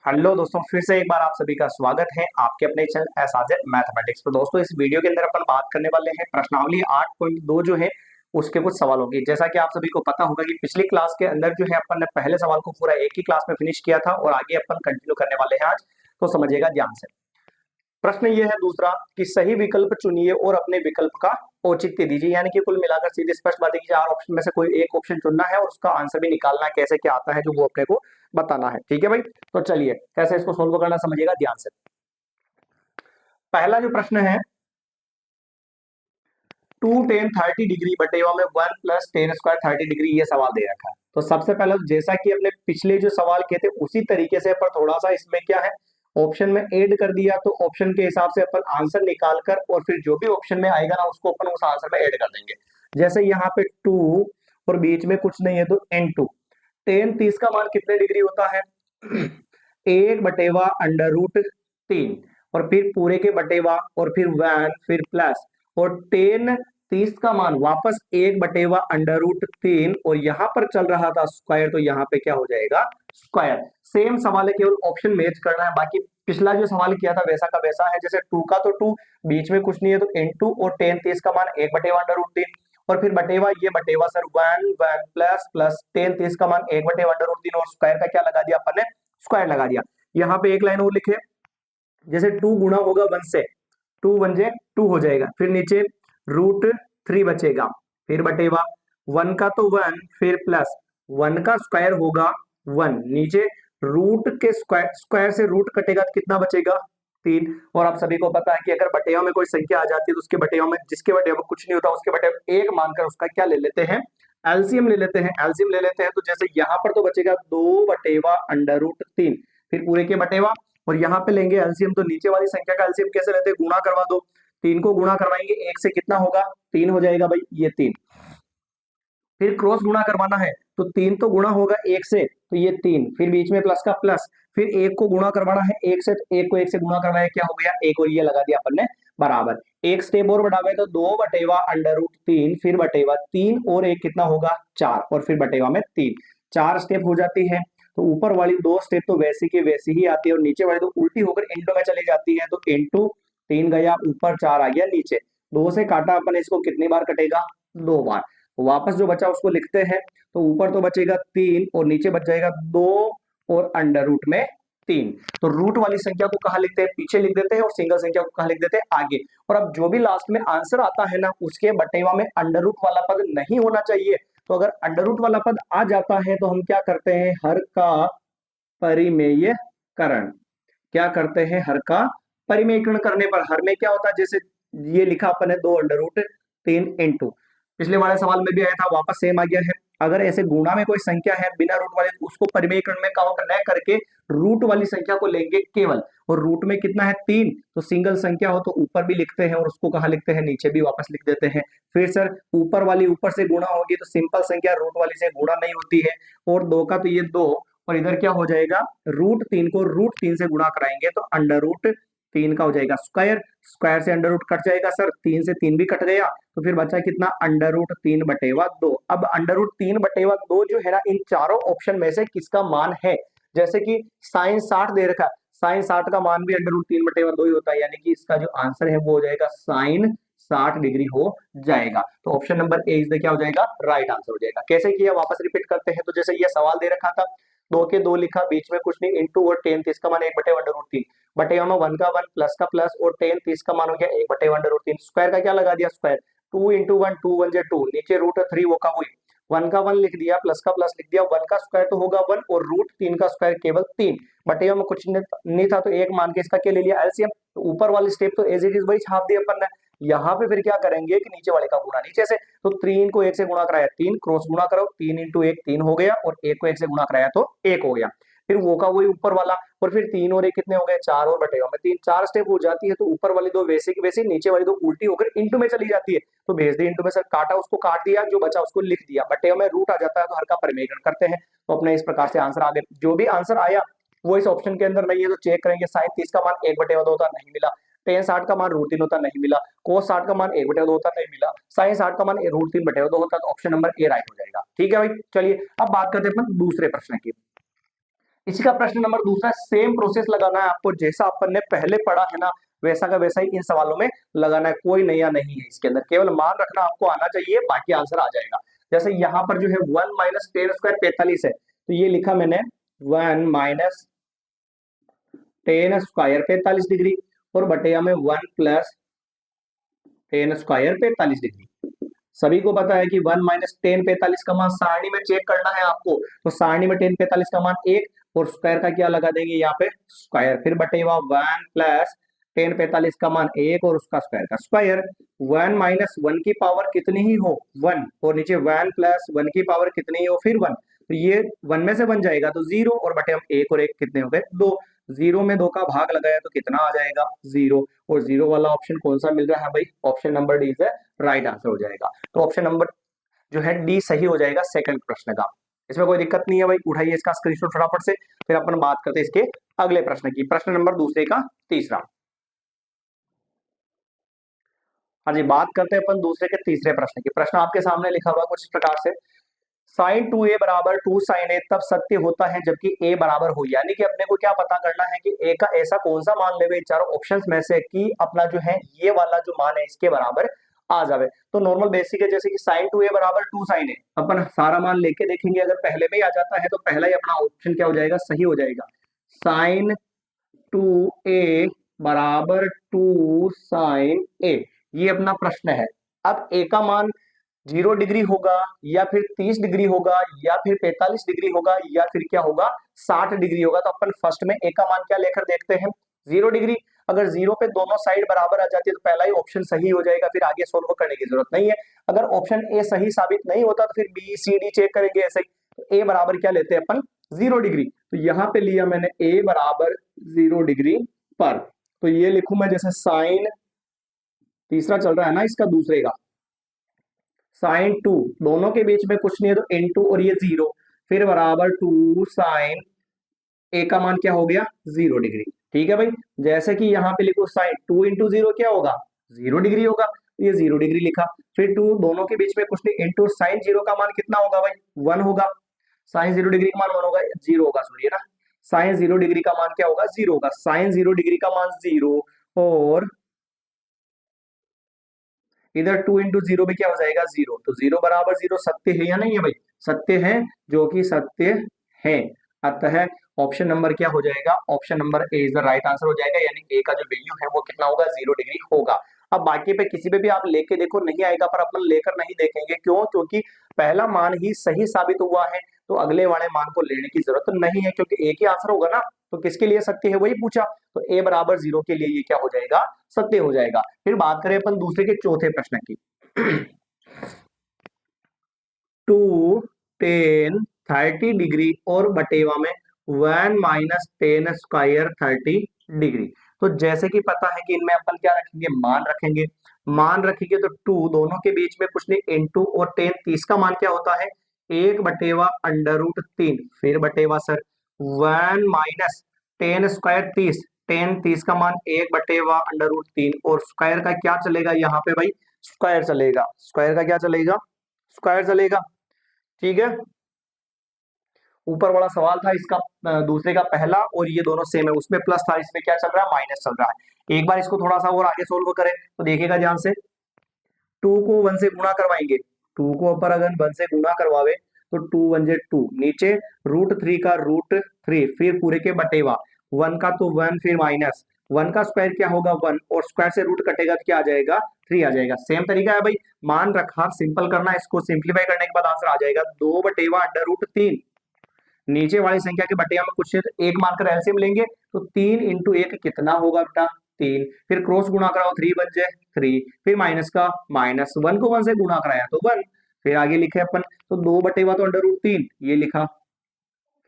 Hello दोस्तों, फिर से एक बार आप सभी का स्वागत है आपके अपने चैनल एसआरजे मैथमेटिक्स पर। दोस्तों, इस वीडियो के अंदर अपन बात करने वाले हैं प्रश्नावली 8.2 जो है उसके कुछ सवालों की। जैसा कि आप सभी को पता होगा कि पिछली क्लास के अंदर जो है अपन ने पहले सवाल को पूरा एक ही क्लास में फिनिश किया था और आगे अपन कंटिन्यू करने वाले हैं आज। तो समझिएगा ध्यान से। प्रश्न ये है दूसरा कि सही विकल्प चुनिए और अपने विकल्प का औचित्य दीजिए। यानी कि कुल मिलाकर सीधी स्पष्ट बात है कि चार ऑप्शन में से कोई एक ऑप्शन चुनना है और उसका आंसर भी निकालना है, कैसे क्या आता है जो वो अपने को बताना है। ठीक है भाई, तो चलिए कैसे इसको सोल्व करना समझिएगा ध्यान से। पहला जो प्रश्न है, 2 tan 30 डिग्री बटे में 1 + tan² 30 डिग्री, ये सवाल दे रखा है। तो सबसे पहले जैसा कि अपने पिछले जो सवाल किए थे उसी तरीके से पर थोड़ा सा इसमें क्या है, ऑप्शन में ऐड कर दिया। तो ऑप्शन के हिसाब से अपन आंसर निकाल कर और फिर जो भी ऑप्शन में आएगा ना उसको अपन उस आंसर में ऐड कर देंगे। जैसे यहाँ पे 2 और बीच में कुछ नहीं है तो n2। tan 30 का मान कितने डिग्री होता है? 1/√3 और फिर पूरे के बटेवा और फिर 1 फिर प्लस और tan 30 का मान वापस 1/√3 और यहाँ पर चल रहा था स्क्वायर, तो यहाँ पे क्या हो जाएगा स्क्वायर। सेम सवाल है, केवल ऑप्शन मैच करना है। बाकी पिछला जो सवाल किया था वैसा का वैसा है। जैसे 2 का तो 2, बीच में कुछ नहीं है तो n2 और tan 30 का मान 1/√3 और फिर बटेवा, ये बटेवा सर 1 1 प्लस प्लस tan 30 का मान 1/√3 और स्क्वायर का क्या लगा दिया अपन ने, स्क्वायर लगा दिया। यहाँ पे एक लाइन और लिखे, जैसे 2 गुना होगा 1 से, 2 1 जे 2 हो जाएगा, फिर नीचे √3 बचेगा, फिर बटेगा 1 का तो 1 फिर प्लस 1 का स्क्वायर होगा 1, नीचे रूट के स्क्वायर, स्क्वायर से रूट कटेगा तो कितना बचेगा 3। और आप सभी को पता है कि अगर बटेवा में कोई संख्या आ जाती है तो उसके बटेवा में, जिसके बटेवा में कुछ नहीं होता उसके बटेवा एक मानकर उसका क्या ले लेते हैं, एलसीएम ले लेते हैं। एलसीएम ले लेते हैं तो जैसे यहाँ पर तो बचेगा 2/√3, फिर पूरे के बटेवा और यहाँ पे लेंगे एलसीएम, तो नीचे वाली संख्या का एलसीएम कैसे लेते हैं, गुणा करवा दो। 3 को गुणा करवाएंगे 1 से, कितना होगा 3 हो जाएगा भाई, ये 3। फिर क्रॉस गुणा करवाना है तो 3 तो गुणा होगा 1 से, तो ये 3, फिर बीच में प्लस का प्लस, फिर 1 को गुणा करवाना है 1 से, तो 1 को 1 से गुणा करवाया क्या हो गया 1 और ये लगा दिया अपन ने बराबर। एक स्टेप और बढ़ावे तो 2/√3 फिर बटेवा 3 और 1 कितना होगा 4 और फिर बटेवा में 3, 4 स्टेप हो जाती है। तो ऊपर वाली 2 स्टेप तो वैसी की वैसी ही आती है और नीचे वाली तो उल्टी होकर इंटू में चली जाती है। तो इंटू 3 गया ऊपर, 4 आ गया नीचे, 2 से काटा अपन इसको, कितनी बार कटेगा 2 बार। वापस जो बचा उसको लिखते हैं, तो ऊपर तो बचेगा 3 और नीचे बच जाएगा 2 और अंडर रूट में 3। तो रूट वाली संख्या को कहाँ लिखते हैं, पीछे लिख देते हैं और सिंगल संख्या को कहाँ लिख देते हैं, आगे। और अब जो भी लास्ट में आंसर आता है ना उसके बटेवा में अंडर रूट वाला पद नहीं होना चाहिए। तो अगर अंडर रूट वाला पद आ जाता है तो हम क्या करते हैं, हर का परिमेयकरण। क्या करते हैं, हर का परिमेयकरण करने पर हर में क्या होता है, जैसे ये लिखा अपन है 2/√3 इंटू, पिछले वाले सवाल में भी आया था, वापस सेम आ गया है। अगर ऐसे गुणा में कोई संख्या है बिना रूट वाले तो उसको परिमेयकरण में काउंट न करके रूट वाली संख्या को लेंगे केवल, और रूट में कितना है 3, तो सिंगल संख्या हो तो ऊपर भी लिखते हैं और उसको कहाँ लिखते हैं, नीचे भी वापस लिख देते हैं। फिर सर ऊपर वाली ऊपर से गुणा होगी तो सिंपल संख्या रूट वाली से गुणा नहीं होती है, और 2 का तो ये 2 और इधर क्या हो जाएगा √3 को √3 से गुणा कराएंगे तो अंडर रूट 3 का हो जाएगा स्क्वायर, स्क्वायर से अंडर रूट कट जाएगा सर, 3 से 3 भी कट गया, तो फिर बचा कितना अंडर रूट 3/2। अब अंडर रूट 3/2 जो है ना, इन चारों ऑप्शन में से किसका मान है, जैसे कि साइन 60 दे रखा है, साइन 60 का मान भी अंडर रूट 3/2 ही होता है, यानी कि इसका जो आंसर है वो हो जाएगा साइन 60 डिग्री हो जाएगा। तो option number A is the क्या हो जाएगा, राइट आंसर हो जाएगा। कैसे किया वापस रिपीट करते हैं। तो जैसे ये सवाल दे रखा था, 2 के 2 लिखा, बीच में कुछ नहीं, इंटू और tan 30 का मान 1/√3, बटेवा में 1 का 1 प्लस का प्लस और tan 30 का मान हो गया 1/√3, स्क्वायर का क्या लगा दिया स्क्वायर, 2 इंटू 1 2 1 जे 2, नीचे √3 वो का वही, 1 का 1 लिख दिया, प्लस का प्लस लिख दिया, 1 का स्क्वायर तो होगा 1 और √3 का स्क्वायर केवल 3, बटेवा में कुछ नहीं था तो एक मान के इसका क्या ले लिया एलसीएम। तो ऊपर वाली स्टेप तो एज इट इज वही छाप दिया अपन ने। यहाँ पे फिर क्या करेंगे कि नीचे वाले का गुणा नीचे से, तो 3 को 1 से गुणा कराया 3, क्रॉस गुणा करो 3 इंटू 1 3 हो गया और 1 को 1 से गुणा कराया तो 1 हो गया, फिर वो का वही ऊपर वाला, और फिर 3 और 1 कितने हो गए 4 और बटेवा में 3, 4 स्टेप हो जाती है। तो ऊपर वाली 2 वैसे की वैसी, नीचे वाली 2 उल्टी होकर इंटू में चली जाती है, तो भेज दी इंटू में सर, काटा उसको काट दिया, जो बचा उसको लिख दिया, बटेवा में रूट आ जाता है तो हर का परिमेयकरण करते हैं। तो अपने इस प्रकार से आंसर आ गए। जो भी आंसर आया वो इस ऑप्शन के अंदर नहीं है तो चेक करेंगे, साइन 30 का मान 1/2 होता नहीं मिला, tan 60 का मान √3 होता नहीं मिला, cos 60 का मान 1/2 होता नहीं मिला, sin 60 का मान √3/2 होता, तो ऑप्शन नंबर ए राइट हो जाएगा। ठीक है भाई, चलिए अब बात करते हैं अपन दूसरे प्रश्न की। इसी का प्रश्न नंबर दूसरा, सेम प्रोसेस लगाना है आपको, जैसा अपन ने पहले पढ़ा है ना वैसा का वैसा ही इन सवालों में लगाना है, कोई नया नहीं है इसके अंदर, केवल मान रखना आपको आना चाहिए, बाकी आंसर आ जाएगा। जैसे यहाँ पर जो है 1 माइनस टेन स्क्वायर 45 है, तो ये लिखा मैंने 1 माइनस टेन स्क्वायर 45 डिग्री, और बटेया में 1 प्लस टेन स्क्वायर 45 डिग्री। सभी को पता है कि 1 माइनस टेन 45 का मान सारणी में चेक करना है आपको, तो सारणी में टेन 45 का मान 1, और स्क्वायर का क्या लगा देंगे यहाँ पे स्क्वायर, फिर बटेगा 1 प्लस टेन 45 का मान 1 और उसका स्क्वायर का स्क्वायर। 1 माइनस 1 की पावर कितनी ही हो 1, और नीचे 1 प्लस 1 की पावर कितनी ही हो फिर 1, तो ये 1 में से बन जाएगा तो 0, और बटे हम 1 और 1 कितने हो गए 2, 0 में 2 का भाग लगाया तो कितना आ जाएगा 0, और 0 वाला ऑप्शन कौन सा मिल रहा है भाई, option number D is right answer हो जाएगा। तो ऑप्शन नंबर जो है डी सही हो जाएगा सेकंड प्रश्न का। इसमें कोई दिक्कत नहीं है भाई, उठाइए इसका स्क्रीनशॉट फटाफट से, फिर अपन बात करते हैं इसके अगले प्रश्न की, प्रश्न नंबर दूसरे का तीसरा। हाँ जी, बात करते हैं अपन दूसरे के तीसरे प्रश्न की। प्रश्न आपके सामने लिखा हुआ कुछ इस प्रकार से, साइन 2a बराबर 2 साइन a तब सत्य होता है जबकि a बराबर हो, यानी कि अपने को क्या पता करना है कि a का ऐसा कौन सा मान लेवे चारों ऑप्शंस में से कि अपना जो है ये वाला जो मान है इसके बराबर आ जावे। तो नॉर्मल बेसिक है, जैसे कि साइन 2a बराबर 2 साइन a, अपन सारा मान लेके देखेंगे, अगर पहले में ही आ जाता है तो पहला ही अपना ऑप्शन क्या हो जाएगा, सही हो जाएगा। साइन 2a बराबर 2 साइन a, ये अपना प्रश्न है। अब a का मान 0 डिग्री होगा या फिर 30 डिग्री होगा या फिर 45 डिग्री होगा या फिर क्या होगा 60 डिग्री होगा, तो अपन फर्स्ट में a का मान क्या लेकर देखते हैं 0 डिग्री। अगर 0 पे दोनों साइड बराबर आ जाती है तो पहला ही ऑप्शन सही हो जाएगा, फिर आगे सोल्व करने की जरूरत नहीं है। अगर ऑप्शन ए सही साबित नहीं होता तो फिर बी सी डी चेक करेंगे ऐसे ही। तो ए बराबर क्या लेते हैं अपन 0 डिग्री, तो यहाँ पे लिया मैंने a बराबर 0 डिग्री पर, तो ये लिखूं मैं जैसे साइन, तीसरा चल रहा है ना इसका दूसरे का, साइन 2 दोनों के बीच में कुछ नहीं है तो इनटू और ये 0, फिर बराबर 2 साइन a का मान क्या हो गया 0 डिग्री। ठीक है भाई, जैसे कि यहाँ पे लिखो साइन 2 इंटू 0 क्या होगा 0 डिग्री होगा, ये 0 डिग्री लिखा, फिर 2 दोनों के बीच में कुछ नहीं, इंटू साइन 0 का मान कितना होगा भाई 1 होगा, साइन 0 डिग्री का मान 1 होगा 0 होगा, सॉरी है ना, साइन 0 डिग्री का मान क्या होगा 0 होगा, साइन 0 डिग्री का मान 0, और इधर 2 इंटू 0 में क्या हो जाएगा 0, तो 0 बराबर 0 सत्य है या नहीं है भाई, सत्य है, जो कि सत्य है। अतः ऑप्शन नंबर क्या हो जाएगा, option number A is the right answer हो जाएगा, यानी ए का जो वैल्यू है वो कितना होगा 0 डिग्री होगा। अब बाकी पे किसी पे भी आप लेके देखो नहीं आएगा, पर अपन लेकर नहीं देखेंगे, क्यों, क्योंकि पहला मान ही सही साबित हुआ है, तो अगले वाले मान को लेने की जरूरत नहीं है, क्योंकि एक ही आंसर होगा ना, तो किसके लिए सत्य है वही पूछा, तो ए बराबर 0 के लिए ये क्या हो जाएगा सत्य हो जाएगा। फिर बात करें अपन दूसरे के चौथे प्रश्न की, 2 10 30 डिग्री और बटेवा में 1 माइनस टेन स्क्वायर 30 डिग्री। तो जैसे कि पता है कि इनमें अपन क्या रखेंगे मान रखेंगे, मान रखेंगे तो 2 दोनों के बीच में कुछ नहीं, इनटू और 10 30 का मान क्या होता है 1 बटेवा अंडर रूट 3, फिर बटेवा सर 1 माइनस टेन स्क्वायर 30, 10 30 का मान 1 बटेवा अंडर रूट 3, और स्क्वायर का क्या चलेगा यहाँ पे भाई स्क्वायर चलेगा, स्क्वायर का क्या चलेगा स्क्वायर चलेगा। ठीक है, ऊपर वाला सवाल था इसका दूसरे का पहला, और ये दोनों सेम है, उसमें प्लस था इसमें क्या चल रहा है माइनस चल रहा है। एक बार इसको थोड़ा सा और आगे सोल्व करें तो देखिएगा ध्यान से, 2 को 1 से गुणा करवाएंगे, 2 को ऊपर अगर 1 से गुणा करवावे तो 2 1 जे 2, नीचे रूट 3 का रूट 3, फिर पूरे के बटेवा 1 का तो 1, फिर माइनस 1 का स्क्वायर क्या होगा 1, और स्क्वायर से रूट कटेगा तो क्या आ जाएगा 3 आ जाएगा। सेम तरीका है भाई, मान रखा सिंपल करना, इसको सिंप्लीफाई करने के बाद आंसर आ जाएगा 2 बटेवा अंडर रूट 3, नीचे वाली संख्या के बटेया में कुछ है तो एक मार्कर एलसीएम लेंगे, तो 3 इंटू 1 कितना होगा बेटा 3, फिर क्रॉस गुणा कराओ 3 बन जाए 3, फिर माइनस का माइनस 1 को 1 से गुणा कराया तो 1, फिर आगे लिखे अपन तो 2 बटेवा तो अंडर रूट 3 ये लिखा,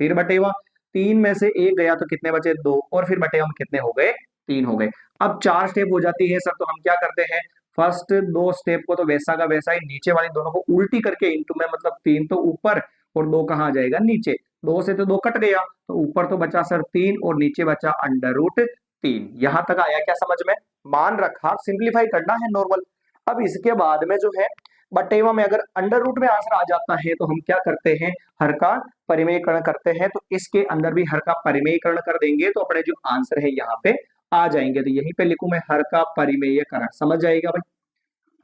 फिर बटेवा 3 में से 1 गया तो कितने बचे 2, और फिर बटेवा में कितने हो गए 3 हो गए। अब 4 स्टेप हो जाती है सर, तो हम क्या करते हैं फर्स्ट 2 स्टेप को तो वैसा का वैसा ही, नीचे वाली दोनों को उल्टी करके इंटू में, मतलब 3 तो ऊपर और 2 कहाँ जाएगा नीचे, 2 से तो 2 कट गया, तो ऊपर तो बचा सर 3 और नीचे बचा अंडर रूट 3। यहां तक आया क्या समझ में, मान रखा सिंप्लीफाई करना है नॉर्मल। अब इसके बाद में जो है बटेवा में अगर अंडर रूट में आंसर आ जाता है तो हम क्या करते हैं, हर का परिमेयकरण करते हैं। तो इसके अंदर भी हर का परिमेयकरण कर देंगे तो अपने जो आंसर है यहाँ पे आ जाएंगे। तो यहीं पे लिखूं मैं हर का परिमेयकरण, समझ जाएगा भाई,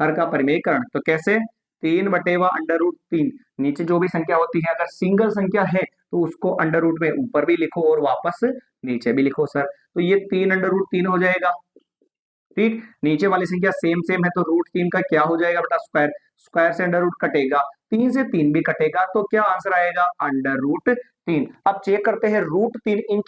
हर का परिमेयकरण। तो कैसे, 3/√3, नीचे जो भी संख्या होती है अगर सिंगल संख्या है तो उसको अंडर रूट में ऊपर भी लिखो और वापस नीचे भी लिखो सर। तो ये 3/√3 हो जाएगा। ठीक, नीचे वाली संख्या सेम सेम है तो √3 का क्या हो जाएगा बेटा, स्क्वायर, स्क्वायर से अंडर रूट कटेगा, 3 से 3 भी कटेगा, तो क्या आंसर आएगा, अंडर रूट 3। अब चेक करते हैं √3 इन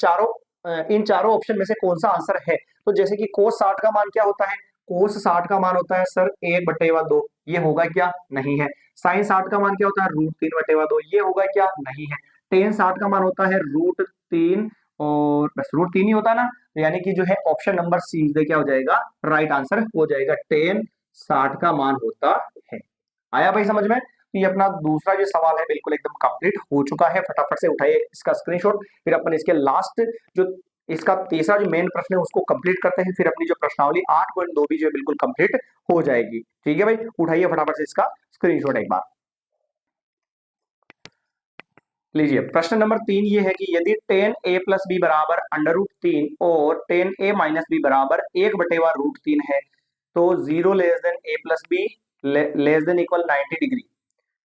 चारों ऑप्शन में से कौन सा आंसर है। तो जैसे कि कोस 60 का मान क्या होता है, कोस 60 का मान होता है सर 1/2, ये होगा क्या, नहीं है। साइन 60 का मान क्या होता है, √3/2, ये होगा क्या, नहीं है। टेन 60 का मान होता है √3 और बस √3 ही होता है ना, यानी कि जो है ऑप्शन नंबर सी क्या हो जाएगा, राइट आंसर हो जाएगा, टेन 60 का मान होता है। आया भाई समझ में। तो ये अपना दूसरा जो सवाल है बिल्कुल एकदम कंप्लीट हो चुका है। फटाफट से उठाइए इसका स्क्रीनशॉट, फिर अपन इसके लास्ट जो इसका तीसरा जो मेन प्रश्न है उसको कंप्लीट करते हैं, फिर अपनी जो प्रश्नावली 8.2 भी जो है बिल्कुल कंप्लीट हो जाएगी। ठीक है भाई, उठाइए फटाफट से इसका स्क्रीनशॉट एक बार। लीजिए प्रश्न नंबर 3 ये है कि यदि 10a+b बराबर अंडर रूट 3 और 10a-b बराबर 1/√3 है तो 0 less than a+b less than equal 90 degree,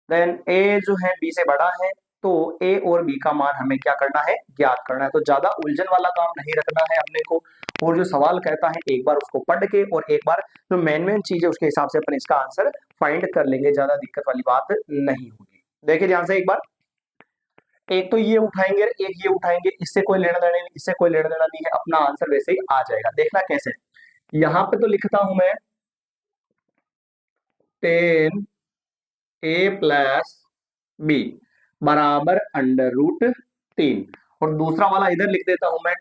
then a जो है b से बड़ा है, तो a और b का मान हमें क्या करना है, ज्ञात करना है। तो ज्यादा उलझन वाला काम नहीं रखना है अपने को, और जो सवाल कहता है एक बार उसको पढ़ के और एक बार जो मेन चीज है उसके हिसाब से अपन इसका आंसर फाइंड कर लेंगे, ज्यादा दिक्कत वाली बात नहीं होगी। देखिए ध्यान से एक बार, एक तो ये उठाएंगे, एक ये उठाएंगे, इससे कोई लेना देना नहीं, इससे कोई लेना देना नहीं है, अपना आंसर वैसे ही आ जाएगा। देखना कैसे, यहां पे तो लिखता हूं मैं 10a+b बराबर अंडर रूट 3, और दूसरा वाला इधर लिख देता हूं मैं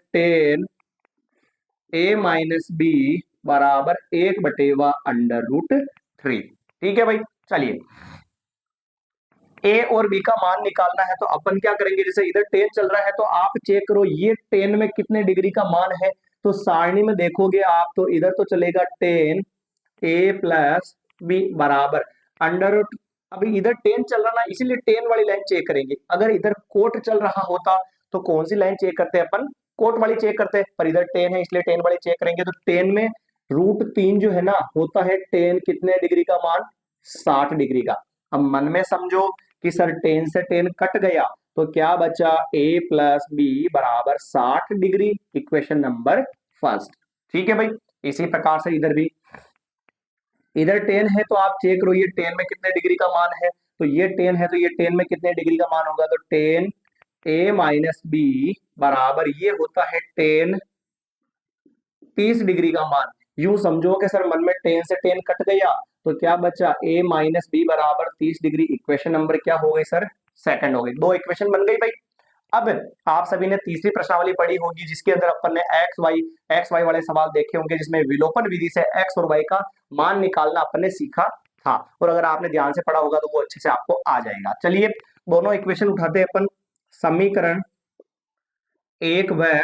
10a-b बराबर 1/√3। ठीक है भाई, चलिए ए और बी का मान निकालना है तो अपन क्या करेंगे, जैसे इधर 10 चल रहा है तो आप चेक करो ये 10 में कितने डिग्री का मान है। तो सारणी में देखोगे आप तो इधर तो चलेगा 10a+b बराबर अंडर, अभी इधर 10 चल रहा ना इसीलिए 10 वाली लाइन चेक करेंगे। अगर इधर कोट चल रहा होता तो कौन सी लाइन चेक करते हैं अपन, कोट वाली चेक करते हैं, पर इधर 10 है इसलिए 10 वाली चेक करेंगे। तो 10 में √3 जो है ना होता है 10 कितने डिग्री का मान, 60 डिग्री का। अब मन में समझो कि सर 10 से 10 कट गया तो क्या बचा, a+b बराबर 60 डिग्री, इक्वेशन नंबर फर्स्ट। ठीक है भाई, इसी प्रकार से इधर भी, इधर 10 है तो आप चेक करो ये 10 में कितने डिग्री का मान है, तो ये 10 है तो ये 10 में कितने डिग्री का मान होगा, तो 10a-b बराबर ये होता है 10 30 डिग्री का मान। यूं समझो कि सर मन में 10 से 10 कट गया तो क्या बचा, a-b बराबर 30 डिग्री, इक्वेशन नंबर क्या हो गई सर, सेकंड हो गई। दो इक्वेशन बन गई भाई। अब आप सभी ने तीसरी प्रश्नावली पढ़ी होगी जिसके अंदर अपन ने एक्स वाई वाले सवाल देखे होंगे, जिसमें विलोपन विधि से एक्स और वाई का मान निकालना अपन ने सीखा था, और अगर आपने ध्यान से पढ़ा होगा तो वो अच्छे से आपको आ जाएगा। चलिए दोनों इक्वेशन उठाते हैं अपन, समीकरण 1 व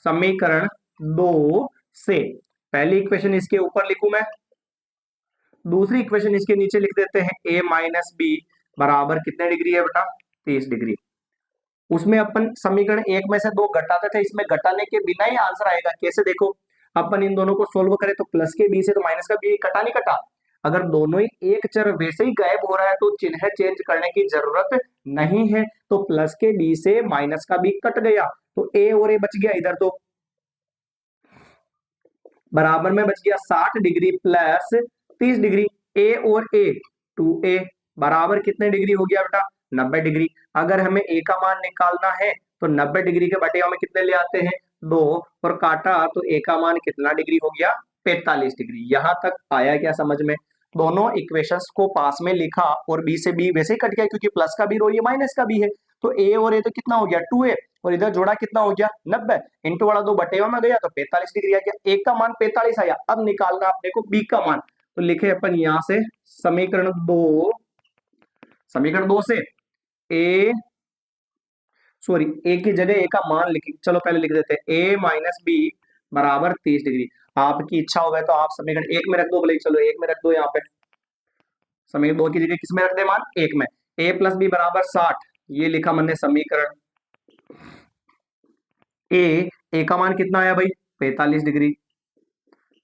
समीकरण 2 से। पहली इक्वेशन इसके ऊपर लिखूं मैं, दूसरी इक्वेशन इसके नीचे लिख देते हैं, a-b बराबर कितने डिग्री है बेटा, 30 डिग्री। उसमें अपन समीकरण 1 में से 2 घटाते थे, इसमें घटाने के बिना ही आंसर आएगा। कैसे, देखो अपन इन दोनों को सोल्व करें तो प्लस के बी से तो माइनस का बी कटा नहीं कटा, अगर दोनों ही एक चर वैसे ही गायब हो रहा है तो चिन्ह चेंज करने की जरूरत नहीं है। तो प्लस के बी से माइनस का बी कट गया तो ए और ए बच गया, इधर तो बराबर में बच गया 60 डिग्री प्लस 30 डिग्री, ए और ए 2a बराबर कितने डिग्री हो गया बेटा, 90 डिग्री। अगर हमें ए का मान निकालना है तो 90 डिग्री के बटे में कितने ले आते हैं, 2, और काटा तो ए का मान कितना डिग्री हो गया, 45 डिग्री। यहां तक आया क्या समझ में। दोनों इक्वेशंस को पास में लिखा और बी से बी वैसे ही कट गया क्योंकि प्लस का बी रो ये माइनस का बी है, तो ए और ए तो कितना हो गया 2a, और इधर जोड़ा कितना हो गया 90, इंटू वाला 2 बटेवा में गया तो 45 डिग्री आ गया, एक का मान 45 आया। अब निकालना अपने को बी का मान, तो लिखे अपन यहां से समीकरण 2 से ए सॉरी ए की जगह ए का मान लिखे, चलो पहले लिख देते हैं a-b बराबर 30 डिग्री। आपकी इच्छा हो गए तो आप समीकरण एक में रख दो, बोले चलो एक में रख दो, यहाँ पे समीकरण दो की जगह किस में रख दे, मान एक में। ए प्लस बी बराबर 60, ये लिखा मैंने समीकरण। ए का मान कितना आया भाई, 45 डिग्री,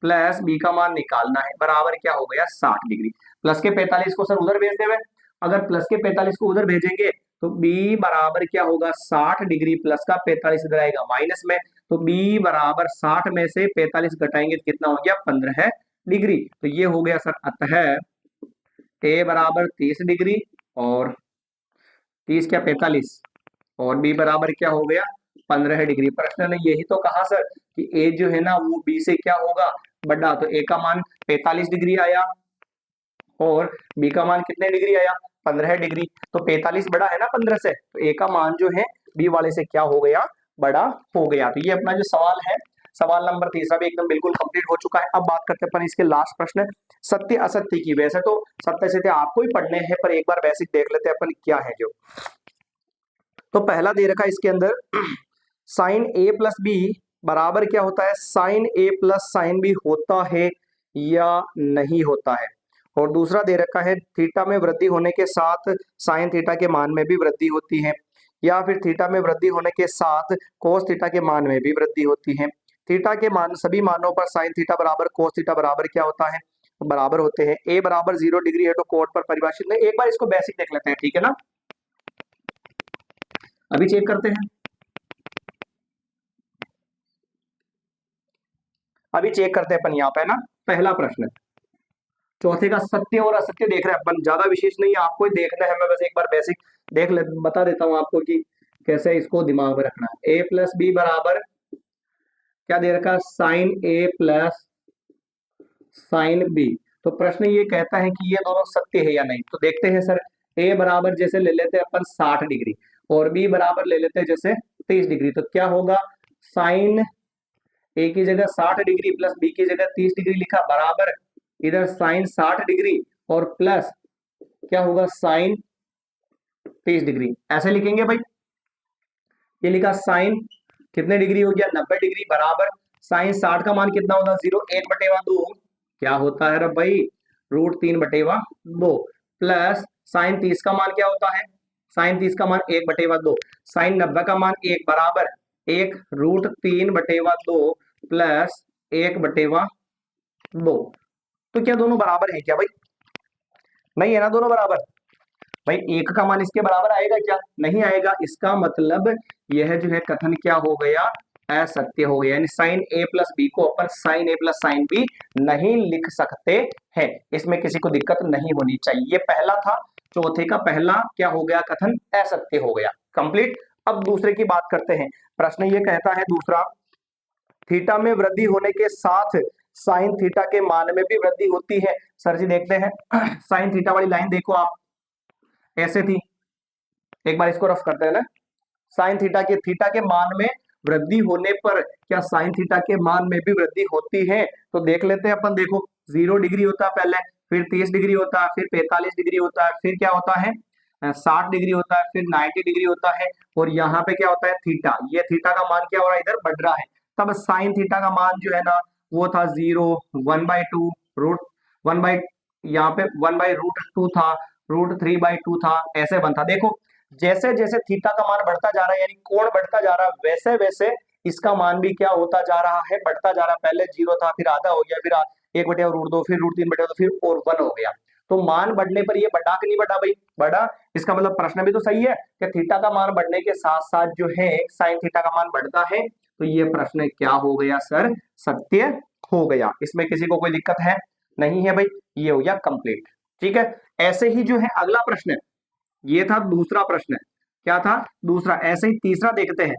प्लस बी का मान निकालना है, बराबर क्या हो गया 60 डिग्री। प्लस के 45 को सर उधर भेज देवे, अगर प्लस के 45 को उधर भेजेंगे तो बी बराबर क्या होगा 60 डिग्री, प्लस का 45 इधर आएगा माइनस में, तो बी बराबर 60 में से 45 घटाएंगे तो कितना हो गया 15 डिग्री। तो ये हो गया सर, अतः ए बराबर 30 डिग्री और 30 क्या 45, और बी बराबर क्या हो गया 15 डिग्री। प्रश्न ने यही तो कहा सर कि ए जो है ना वो बी से क्या होगा बड़ा, तो ए का मान 45 डिग्री आया और बी का मान कितने डिग्री आया 15 डिग्री। तो 45 बड़ा है ना 15 से, तो ए का मान जो है बी वाले से क्या हो गया बड़ा हो गया। तो ये अपना जो सवाल है, सवाल नंबर तीसरा भी एकदम बिल्कुल कंप्लीट हो चुका है। अब बात करते हैं अपन इसके लास्ट प्रश्न सत्य असत्य की। वैसे तो सत्य से आपको ही पढ़ने हैं, पर एक बार बेसिक देख लेते हैं अपन क्या है जो। तो पहला दे रखा है इसके अंदर साइन ए प्लस बी बराबर क्या होता है, साइन ए प्लस साइन बी होता है या नहीं होता है। और दूसरा दे रखा है थीटा में वृद्धि होने के साथ साइन थीटा के मान में भी वृद्धि होती है, या फिर थीटा में वृद्धि होने के साथ कोस थीटा के मान में भी वृद्धि होती है। थीटा के मान सभी मानों पर साइन थीटा बराबर कोस थीटा बराबर क्या होता है, बराबर होते हैं। ए बराबर 0 डिग्री है तो कोट पर परिभाषित नहीं, एक बार इसको बेसिक देख लेते हैं, ठीक है ना। अभी चेक करते हैं, अभी चेक करते हैं अपन यहाँ पे ना। पहला प्रश्न चौथे का सत्य और असत्य देख रहे हैं अपन, ज्यादा विशेष नहीं है, आपको ही देखना है। मैं बस एक बार बेसिक देख ले बता देता हूं आपको कि कैसे इसको दिमाग में रखना है। ए प्लस बी बराबर क्या दे रखा, साइन ए प्लस साइन बी। तो प्रश्न ये कहता है कि ये दोनों सत्य है या नहीं। तो देखते हैं सर, ए बराबर जैसे ले लेते हैं अपन 60 डिग्री और बी बराबर ले लेते हैं जैसे 30 डिग्री, तो क्या होगा साइन ए की जगह 60 डिग्री प्लस बी की जगह 30 डिग्री लिखा, बराबर इधर साइन 60 डिग्री और प्लस क्या होगा साइन 30 डिग्री, ऐसे लिखेंगे भाई। ये लिखा साइन कितने डिग्री हो गया 90 डिग्री, बराबर साइन 60 का मान कितना होगा 0, 1/2 क्या होता है रे भाई √3/2, प्लस साइन 30 का मान क्या होता है, साइन 30 का मान 1/2, साइन 90 का मान 1 बराबर 1 √3/2 प्लस 1/2। तो क्या दोनों बराबर है क्या भाई, नहीं है ना दोनों बराबर। भाई एक का मान इसके बराबर आएगा क्या, नहीं आएगा। इसका मतलब यह जो है कथन क्या हो गया असत्य हो गया, यानी साइन ए प्लस बी को अपन साइन ए प्लस साइन बी नहीं लिख सकते हैं, इसमें किसी को दिक्कत नहीं होनी चाहिए। ये पहला था, चौथे का पहला क्या हो गया कथन असत्य हो गया, कंप्लीट। अब दूसरे की बात करते हैं। प्रश्न ये कहता है दूसरा, थीटा में वृद्धि होने के साथ साइन थीटा के मान में भी वृद्धि होती है। सर जी देखते हैं साइन थीटा वाली लाइन देखो आप, ऐसे थी, एक बार इसको रफ करते हैं ना। साइन थीटा के मान में वृद्धि होने पर क्या साइन थीटा के मान में भी वृद्धि होती है, तो देख लेते हैं अपन। देखो 0 डिग्री होता है पहले, फिर 30 डिग्री होता है, फिर 45 डिग्री होता है, फिर क्या होता है 60 डिग्री होता है, फिर 90 डिग्री होता है, और यहाँ पे क्या होता है थीटा। ये थीटा का मान क्या हो रहा है इधर बढ़ रहा है, तब साइन थीटा का मान जो है ना वो था 0, 1/2 रूट 1 बाई, यहाँ पे 1/√2 था, √3/2 था, ऐसे बनता। देखो जैसे जैसे थीटा का मान बढ़ता जा रहा है, यानी कोण बढ़ता जा रहा है, वैसे वैसे इसका मान भी क्या होता जा रहा है, बढ़ता जा रहा है। पहले 0 था, फिर आधा हो गया, फिर 1/√2, फिर √3/2, फिर और 1 हो गया। तो मान बढ़ने पर ये बढ़ा कि नहीं बढ़ा भाई, बढ़ा। इसका मतलब प्रश्न भी तो सही है कि थीटा का मान बढ़ने के साथ साथ जो है साइन थीटा का मान बढ़ता है। तो ये प्रश्न क्या हो गया सर, सत्य हो गया, इसमें किसी को कोई दिक्कत है नहीं है भाई, ये हो गया कंप्लीट। ठीक है, ऐसे ही जो है अगला प्रश्न, ये था दूसरा प्रश्न, क्या था दूसरा। ऐसे ही तीसरा देखते हैं।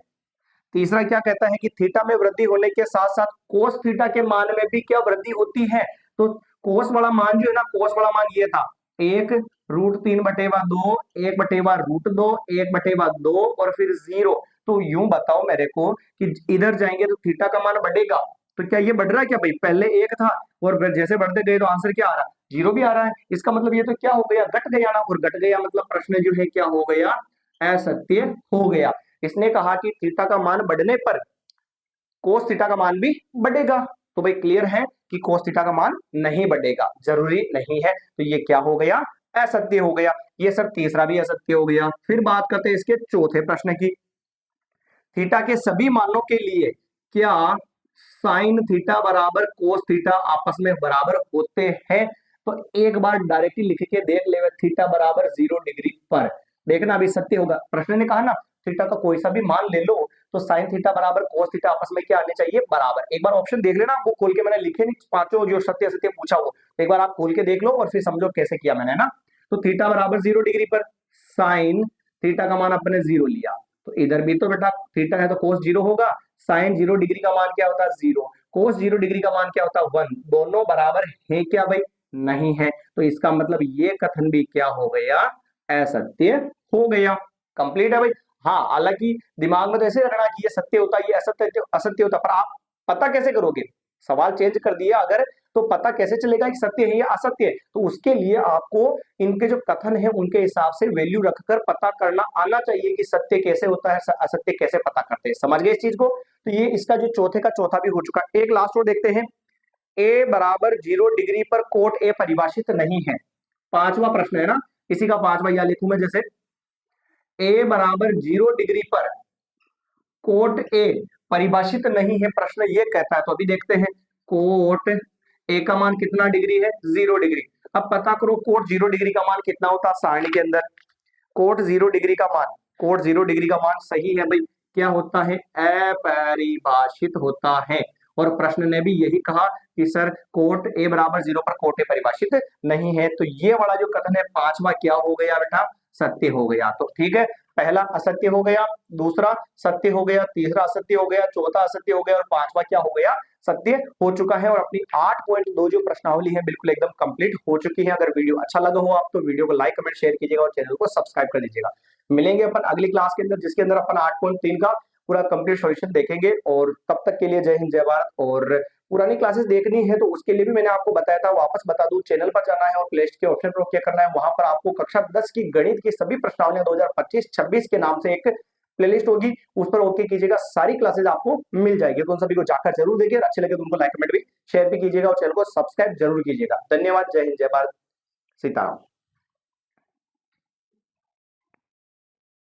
तीसरा क्या कहता है कि थीटा में वृद्धि होने के साथ साथ कोस थीटा के मान में भी क्या वृद्धि होती है। तो कोस वाला मान जो है ना, कोस वाला मान ये था 1 √3/2, 1/√2, 1/2 और फिर 0। तो यूं बताओ मेरे को कि इधर जाएंगे तो थीटा का मान बढ़ेगा, तो क्या ये बढ़ रहा है क्या भाई, पहले 1 था और जैसे बढ़ते गए तो आंसर क्या आ रहा है 0 भी आ रहा है। इसका मतलब ये तो क्या हो गया घट गया ना, और घट गया मतलब प्रश्न जो है क्या हो गया असत्य हो गया। इसने कहा कि थीटा का मान बढ़ने पर कोस थीटा का मान भी बढ़ेगा। तो भाई क्लियर है कि कोस थीटा का मान नहीं बढ़ेगा, जरूरी नहीं है। तो ये क्या हो गया, असत्य हो गया। ये सर तीसरा भी असत्य हो गया। फिर बात करते हैं इसके चौथे प्रश्न की। थीटा के सभी मानों के लिए क्या साइन थीटा बराबर कोस थीटा आपस में बराबर होते हैं? तो एक बार डायरेक्टली लिख के देख ले, थीटा बराबर 0 डिग्री पर। देखना अभी सत्य होगा। प्रश्न ने कहा ना थीटा का कोई सा भी मान ले लो तो साइन थीटा बराबर कोस थीटा आपस में क्या आने चाहिए, बराबर। एक बार ऑप्शन देख लेना, आपको खोल के मैंने लिखे नहीं पांचों जो सत्य असत्य पूछा हो, एक बार आप खोल के देख लो और फिर समझो कैसे किया मैंने ना। तो थीटा बराबर 0 डिग्री पर साइन थीटा का मान अपने 0 लिया, तो इधर भी तो बेटा थीटा है तो कोस 0 होगा। साइन 0 डिग्री का मान क्या होता है, 0। कोस 0 डिग्री का मान क्या होता है, 1। दोनों बराबर है क्या भाई, नहीं है। तो इसका मतलब ये कथन भी क्या हो गया, असत्य हो गया। कंप्लीट है भाई। हाँ, हालांकि दिमाग में तो ऐसे रखना कि ये सत्य होता है, ये असत्य असत्य होता, पर आप पता कैसे करोगे, सवाल चेंज कर दिया अगर, तो पता कैसे चलेगा कि सत्य है या असत्य है? तो उसके लिए आपको इनके जो कथन है उनके हिसाब से वैल्यू रखकर पता करना आना चाहिए कि सत्य कैसे होता है, असत्य कैसे पता करते हैं। समझ गए इस चीज को? तो ये इसका जो चौथे का चौथा भी हो चुका। एक लास्ट और देखते हैं। ए बराबर 0 डिग्री पर कोट ए परिभाषित नहीं है। पांचवा प्रश्न है ना, इसी का पांचवा या लिखूं मैं जैसे, ए बराबर 0 डिग्री पर कोट ए परिभाषित नहीं है, प्रश्न ये कहता है। तो अभी देखते हैं, कोट ए का मान कितना डिग्री है, 0 डिग्री। अब पता करो कोट 0 डिग्री का मान कितना होता है सारणी के अंदर। कोट 0 डिग्री का मान, कोट 0 डिग्री का मान सही है भाई, क्या होता है, अपरिभाषित होता है। और प्रश्न ने भी यही कहा कि सर कोट ए बराबर 0 पर कोट ए परिभाषित नहीं है। तो ये वाला जो कथन है पांचवा क्या हो गया बेटा, सत्य हो गया। तो ठीक है, पहला असत्य हो गया, दूसरा सत्य हो गया, तीसरा असत्य हो गया, चौथा असत्य हो गया और पांचवा क्या हो गया, सत्य हो चुका है। और अपनी 8.2 जो प्रश्नावली है बिल्कुल एकदम कंप्लीट हो चुकी है। अगर वीडियो अच्छा लगा हो आप तो वीडियो को लाइक कमेंट शेयर कीजिएगा और चैनल को सब्सक्राइब कर दीजिएगा। मिलेंगे अपन अगली क्लास के अंदर जिसके अंदर अपन 8.3 का पूरा कंप्लीट सॉल्यूशन देखेंगे। और तब तक के लिए जय हिंद जय भारत। और पुरानी क्लासेस देखनी है तो उसके लिए भी मैंने आपको बताया था, वापस बता दूं, चैनल पर जाना है और प्ले के ऑप्शन पर क्या करना है, वहां पर आपको कक्षा 10 की गणित की सभी प्रश्नावलियां 2025-26 के नाम से एक प्लेलिस्ट होगी, उस पर ओके कीजिएगा, सारी क्लासेस आपको मिल जाएगी। तो उन सभी को जाकर जरूर देखिए, अच्छे लगे तो उनको लाइक कमेंट भी शेयर भी कीजिएगा और चैनल को सब्सक्राइब जरूर कीजिएगा। धन्यवाद, जय हिंद जय भारत, सीताराम।